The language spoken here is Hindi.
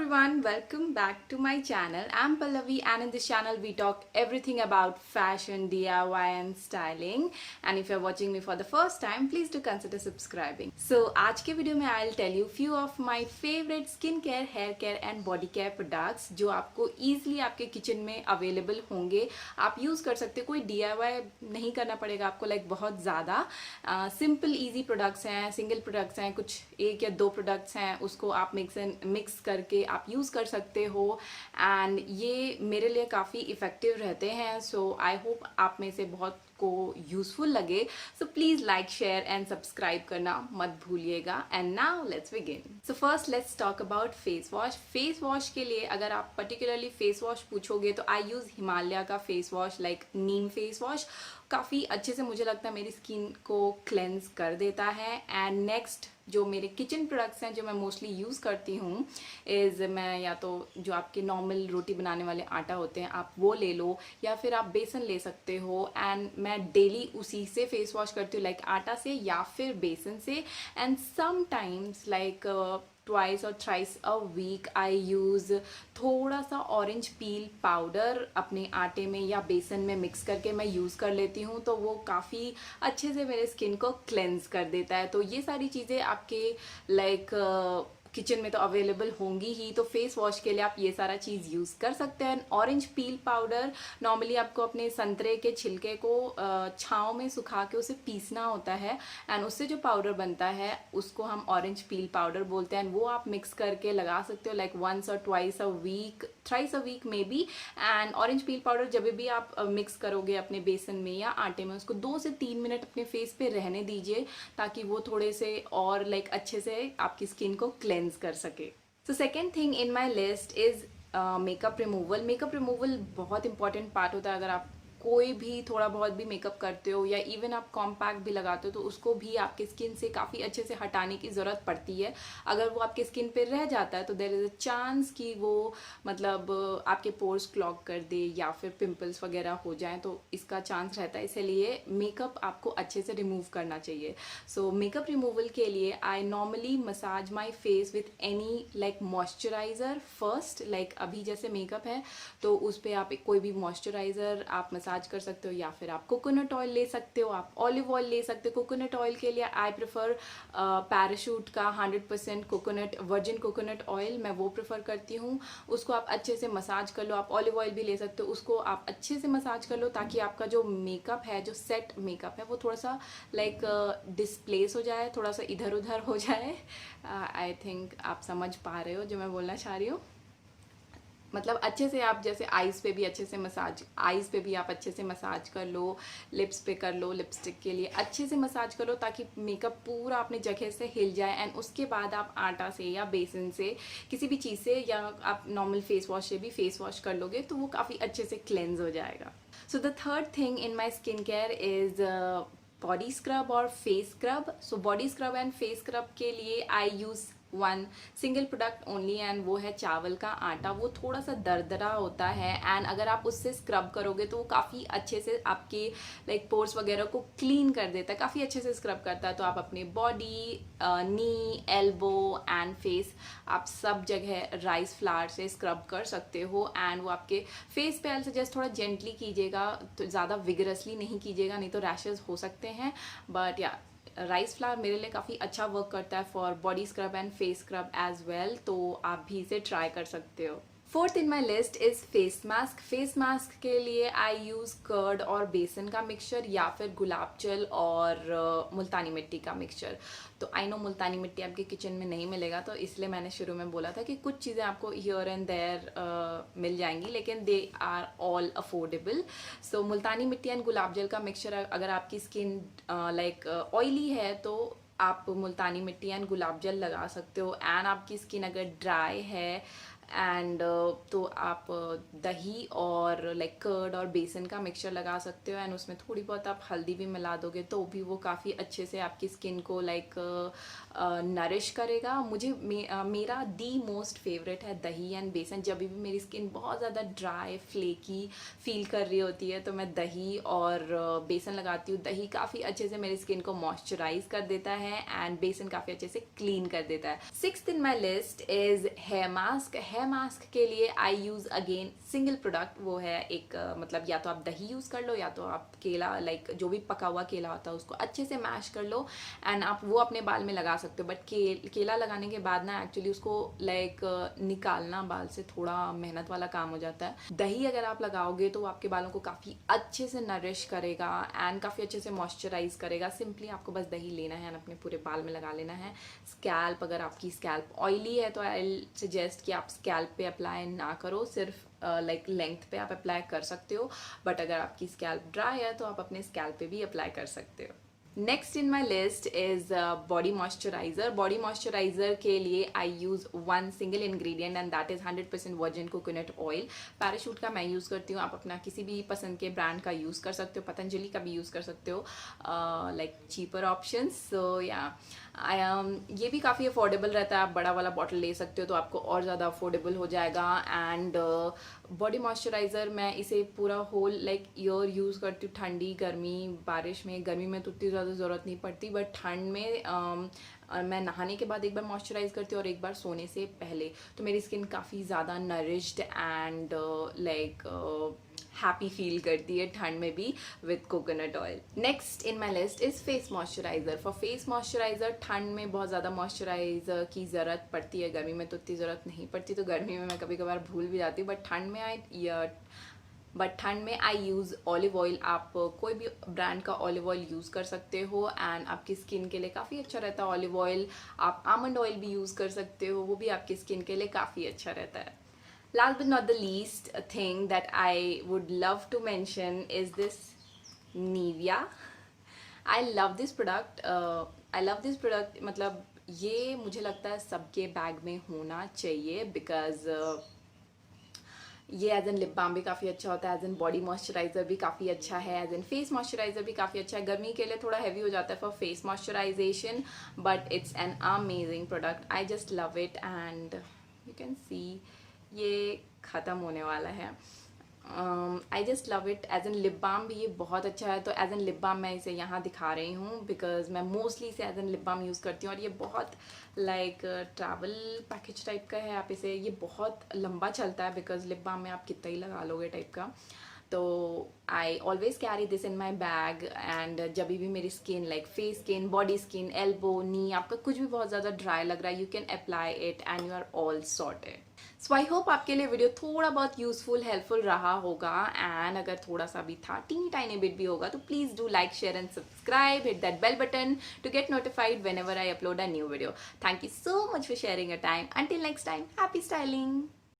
everyone, welcome back to my channel. I'm Pallavi and in this channel we talk everything about fashion, DIY and styling. And if you're watching me for the first time, please do consider subscribing. So आज के वीडियो में I'll tell you few of my favorite skin care, hair care and body care products जो आपको easily आपके किचन में available होंगे. आप यूज़ कर सकते हो, कोई DIY नहीं करना पड़ेगा आपको, लाइक बहुत ज़्यादा सिंपल ईजी प्रोडक्ट्स हैं, सिंगल प्रोडक्ट्स हैं, कुछ एक या दो प्रोडक्ट्स हैं, उसको आप मिक्स करके आप यूज़ कर सकते हो. एंड ये मेरे लिए काफ़ी इफ़ेक्टिव रहते हैं. सो आई होप आप में से बहुत को यूज़फुल लगे. So please like, share and subscribe करना मत भूलिएगा. And now let's begin. So first let's talk about face wash. Face wash के लिए अगर आप पर्टिकुलरली फेस वॉश पूछोगे तो आई यूज़ हिमालय का फेस वॉश, लाइक नीम फेस वॉश. काफ़ी अच्छे से मुझे लगता है मेरी स्किन को क्लेंस कर देता है. एंड नेक्स्ट जो मेरे किचन प्रोडक्ट्स हैं जो मैं मोस्टली यूज़ करती हूँ इज़, मैं या तो जो आपके नॉर्मल रोटी बनाने वाले आटा होते हैं आप वो ले लो, या फिर आप बेसन ले सकते हो. एंड मैं डेली उसी से फेस वॉश करती हूँ, लाइक आटा से या फिर बेसन से. एंड समटाइम्स लाइक ट्वाइस और thrice a week I use थोड़ा सा ऑरेंज पील पाउडर अपने आटे में या बेसन में मिक्स करके मैं यूज़ कर लेती हूँ. तो वो काफ़ी अच्छे से मेरे स्किन को क्लेंस कर देता है. तो ये सारी चीज़ें आपके लाइक किचन में तो अवेलेबल होंगी ही. तो फेस वॉश के लिए आप ये सारा चीज़ यूज़ कर सकते हैं. ऑरेंज पील पाउडर नॉर्मली आपको अपने संतरे के छिलके को छाँव में सुखा के उसे पीसना होता है. एंड उससे जो पाउडर बनता है उसको हम ऑरेंज पील पाउडर बोलते हैं. वो आप मिक्स करके लगा सकते हो, लाइक वंस और twice a week, thrice a week maybe. And orange peel powder जब भी आप मिक्स करोगे अपने बेसन में या आटे में, उसको 2 से 3 मिनट अपने फेस पे रहने दीजिए ताकि वो थोड़े से और लाइक अच्छे से आपकी स्किन को क्लेंस कर सके. So second thing in my list is makeup removal. Makeup removal बहुत इंपॉर्टेंट पार्ट होता है. अगर आप कोई भी थोड़ा बहुत भी मेकअप करते हो या इवन आप कॉम्पैक्ट भी लगाते हो तो उसको भी आपके स्किन से काफ़ी अच्छे से हटाने की ज़रूरत पड़ती है. अगर वो आपके स्किन पे रह जाता है तो देयर इज़ अ चांस कि वो मतलब आपके पोर्स क्लॉग कर दे या फिर पिंपल्स वगैरह हो जाएं. तो इसका चांस रहता है, इसलिए मेकअप आपको अच्छे से रिमूव करना चाहिए. सो मेकअप रिमूवल के लिए I normally massage my face with any like moisturiser first. Like अभी जैसे मेकअप है तो उस पर आप कोई भी मॉइस्चराइज़र आप मसाज कर सकते हो, या फिर आप कोकोनट ऑयल ले सकते हो, आप ऑलिव ऑयल ले सकते हो. कोकोनट ऑयल के लिए आई प्रेफर पैराशूट का 100% कोकोनट वर्जिन कोकोनट ऑयल, मैं वो प्रेफर करती हूँ. उसको आप अच्छे से मसाज कर लो. आप ऑलिव ऑयल भी ले सकते हो, उसको आप अच्छे से मसाज कर लो ताकि आपका जो मेकअप है, जो सेट मेकअप है, वो थोड़ा सा लाइक डिस्प्लेस हो जाए, थोड़ा सा इधर उधर हो जाए. आई थिंक आप समझ पा रहे हो जो मैं बोलना चाह रही हूँ. मतलब अच्छे से आप जैसे आईज़ पे भी अच्छे से मसाज, आईज़ पे भी आप अच्छे से मसाज कर लो, लिप्स पे कर लो, लिपस्टिक के लिए अच्छे से मसाज करो ताकि मेकअप पूरा अपने जगह से हिल जाए. एंड उसके बाद आप आटा से या बेसन से किसी भी चीज़ से या आप नॉर्मल फेस वॉश से भी फेस वॉश कर लोगे तो वो काफ़ी अच्छे से क्लेंज हो जाएगा. So the third thing in my skin care is body scrub और face scrub. So body scrub and face scrub के लिए I use one single product only, and वो है चावल का आटा. वो थोड़ा सा दरदरा होता है एंड अगर आप उससे स्क्रब करोगे तो वो काफ़ी अच्छे से आपके लाइक पोर्स वगैरह को क्लीन कर देता है, काफ़ी अच्छे से स्क्रब करता है. तो आप अपने body, knee, elbow and face, आप सब जगह राइस फ्लावर से स्क्रब कर सकते हो. एंड वो आपके फेस पे आई सजेस्ट थोड़ा जेंटली कीजिएगा, तो ज़्यादा विगरसली नहीं कीजिएगा, नहीं तो रैशेज हो सकते हैं. बट या राइस फ्लावर मेरे लिए काफ़ी अच्छा वर्क करता है for body scrub and face scrub as well. तो आप भी इसे ट्राई कर सकते हो. Fourth in my list is face mask. Face mask के लिए आई यूज़ कर्ड और बेसन का मिक्सचर या फिर गुलाब जल और मुल्तानी मिट्टी का मिक्सचर. तो आई नो मुल्तानी मिट्टी आपके किचन में नहीं मिलेगा, तो इसलिए मैंने शुरू में बोला था कि कुछ चीज़ें आपको हियर एंड देयर मिल जाएंगी, लेकिन दे आर ऑल अफोर्डेबल. सो मुल्तानी मिट्टी एंड गुलाब जल का मिक्सचर, अगर आपकी स्किन लाइक ऑयली है तो आप मुल्तानी मिट्टी एंड गुलाब जल लगा सकते हो. एंड आपकी स्किन अगर ड्राई है एंड तो आप दही और लाइक कर्ड और बेसन का मिक्सचर लगा सकते हो, एंड उसमें थोड़ी बहुत आप हल्दी भी मिला दोगे तो भी वो काफ़ी अच्छे से आपकी स्किन को लाइक नरिश करेगा। मेरा दी मोस्ट फेवरेट है दही एंड बेसन। जब भी मेरी स्किन बहुत ज़्यादा ड्राई फ्लेकी फील कर रही होती है तो मैं दही और बेसन लगाती हूँ। दही काफ़ी अच्छे से मेरी स्किन को मॉइस्चराइज कर देता है एंड बेसन काफ़ी अच्छे से क्लीन कर देता है। 6th in my list is hair mask. Hair mask के लिए I use again single product, वो है एक मतलब या तो आप दही यूज़ कर लो या तो आप केला, लाइक जो भी पका हुआ केला होता है उसको अच्छे से मैश कर लो एंड आप वो अपने बाल में लगा सकते हो। बट केला लगाने के बाद ना एक्चुअली उसको लाइक निकालना बाल से थोड़ा मेहनत वाला काम हो जाता है। दही अगर आप लगाओगे तो वो आपके बालों को काफ़ी अच्छे से नरिश करेगा एंड काफ़ी अच्छे से मॉइस्चराइज करेगा। सिंपली आपको बस दही लेना है और अपने पूरे बाल में लगा लेना है। स्कैल्प, अगर आपकी स्कैल्प ऑयली है तो आई सजेस्ट कि आप स्कैल्प पे अप्लाई ना करो, सिर्फ लाइक लेंथ पे आप अप्लाई कर सकते हो। बट अगर आपकी स्कैल्प ड्राई है तो आप अपने स्कैल्प पे भी अप्लाई कर सकते हो। Next in my list is body moisturiser. Body moisturiser के लिए I use one single ingredient and that is 100% virgin coconut oil. Parachute का मैं यूज़ करती हूँ, आप अपना किसी भी पसंद के ब्रांड का यूज़ कर सकते हो, पतंजलि का भी यूज़ कर सकते हो, लाइक चीपर ऑप्शन। सो या ये भी काफ़ी अफोर्डेबल रहता है। आप बड़ा वाला बॉटल ले सकते हो तो आपको और ज़्यादा अफोर्डेबल हो जाएगा। एंड बॉडी मॉइस्चराइज़र मैं इसे पूरा होल लाइक ईयर यूज़ करती हूँ, ठंडी गर्मी बारिश में। गर्मी में तो उतनी ज़्यादा ज़रूरत नहीं पड़ती, बट ठंड में मैं नहाने के बाद एक बार मॉइस्चराइज करती हूँ और एक बार सोने से पहले, तो मेरी स्किन काफ़ी ज़्यादा nourished and like happy feel करती है ठंड में भी with coconut oil. Next in my list is face moisturiser. For face moisturiser ठंड में बहुत ज़्यादा मॉइस्चराइजर की ज़रूरत पड़ती है, गर्मी में तो उतनी ज़रूरत नहीं पड़ती, तो गर्मी में मैं कभी कभार भूल भी जाती हूँ। बट ठंड में आई यूज़ ऑलिव ऑयल। आप कोई भी ब्रांड का ऑलिव ऑयल यूज़ कर सकते हो एंड आपकी स्किन के लिए काफ़ी अच्छा रहता है ऑलिव ऑयल। आप आमंड ऑयल भी यूज़ कर सकते हो, वो भी आपकी स्किन के लिए काफ़ी अच्छा रहता है। Last but not the least, a thing that I would love to mention is this Nivea. I love this product. मतलब ये मुझे लगता है सबके बैग में होना चाहिए बिकॉज ये एज एन लिप बाम भी काफ़ी अच्छा होता है, एज एन बॉडी मॉइस्चराइजर भी काफ़ी अच्छा है, एज एन फेस मॉइस्चराइजर भी काफ़ी अच्छा है। गर्मी के लिए थोड़ा हैवी हो जाता है for face moisturisation, but it's an amazing product. I just love it and you can see ये ख़त्म होने वाला है। I just love it. As an lip balm भी ये बहुत अच्छा है, तो एज एन लिप बाम मैं इसे यहाँ दिखा रही हूँ बिकॉज मैं मोस्टली इसे as an lip balm use करती हूँ और ये बहुत लाइक ट्रैवल पैकेज टाइप का है। आप इसे, ये बहुत लंबा चलता है बिकॉज लिप बाम में आप कितना ही लगा लोगे टाइप का। तो I always carry this in my bag and जब भी मेरी skin like face skin, body skin, elbow, knee, आपका कुछ भी बहुत ज़्यादा ड्राई लग रहा है, you can apply it and you are all sorted. So I hope आपके लिए वीडियो थोड़ा बहुत यूजफुल, हेल्पफुल रहा होगा एंड अगर थोड़ा सा भी था, टीनी टाइनी बिट भी होगा, तो please do like, share and subscribe, hit that bell button to get notified whenever I upload a new video. Thank you so much for sharing your time. Until next time, happy styling.